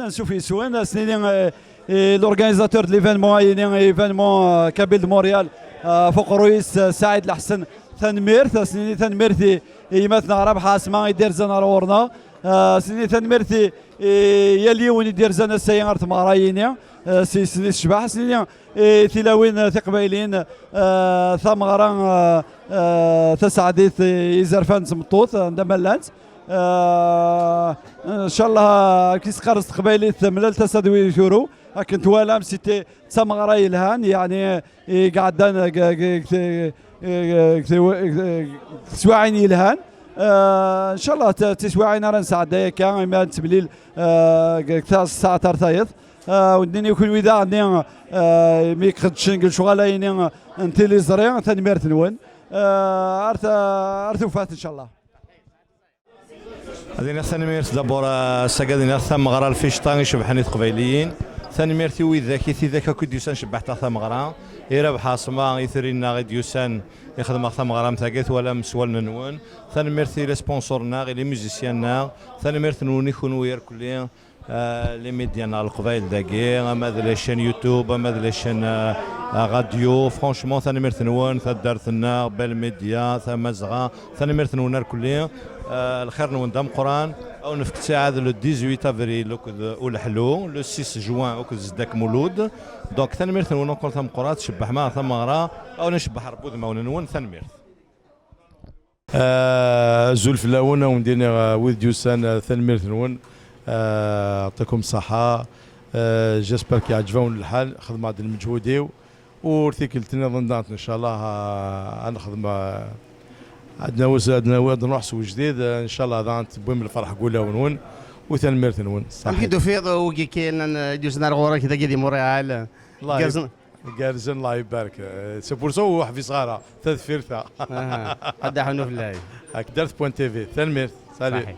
نشوف سوين سنين لورغانيزاتور د ليفينمون ايفينمون كابيل دو مونريال فوق رويس سعيد الحسن ثنميرث سنين ثنميرثي يمات نغرب حاسما يدير زنا رورنا سنين ثنميرثي يليون يدير زنا سيارة مراينيا سي سنين الشباح سنين تلاوين ثقبيلين ثمغران تسعديث يزرفان سمطوط عندما لانت ان شاء الله كيس قرص قبيلي ثملل تسدوي يورو كنت والام سيتي تمغراي الهان يعني قعدان سواعيني الهان ان شاء الله تسواعينا راه نساعد كان ما تبليل الساعه ترتايض ودني يكون ودا عندي مي قدش نقول شغالين انت لي زريان تنميرت نون ارتفعت ان شاء الله. هذه ثاني ميرت دابور ساكادين ثم غرا الفيشطان يشبحني قبيليين ثاني ميرتي وذاك ذاك كود يوسان شبحت ثم غرا يربح عاصمه يثرينا غير يوسان يخدم ثم غرا متاكيت ولا مسوال نون ثاني ميرتي لي سبونسورنا غير لي ميوزيسياننا ثاني ميرت نون يكونوا يركلين لي ميديا القبائل داكي اما ذا شين يوتيوب اما ذا شين راديو فرانشمون ثاني مرتنون دارتنا بالميديا ثم زغا ثاني مرتنون الكليه الخير نون دام قران او نفك ساعه لو 18 افريل والحلو لو 6 جوان وك زداك مولود دونك ثاني مرتنون نقول ثم قرات شبح ما ثم غرا او نشبح ربود ما ونون ثاني مرت زول في الاونه وندينا ويد جوسان ثاني مرتنون يعطيكم الصحة. جيسبر كي عجبون الحال خدمة هاد المجهودي ورتيكلتنا ظنات ان شاء الله نخدم عندنا نروح سوق جديد ان شاء الله هذا تبويم الفرح قولها ونون وثان ميرتنون صح كيدو فيض وكي كاين دوزنا الغورة كذا كيدي موريال قارزن الله يبارك سي بور سو واحد في صغارة ثلاث فيرثا هذا حنو في الله درت بوان تي في ثان ميرت سالي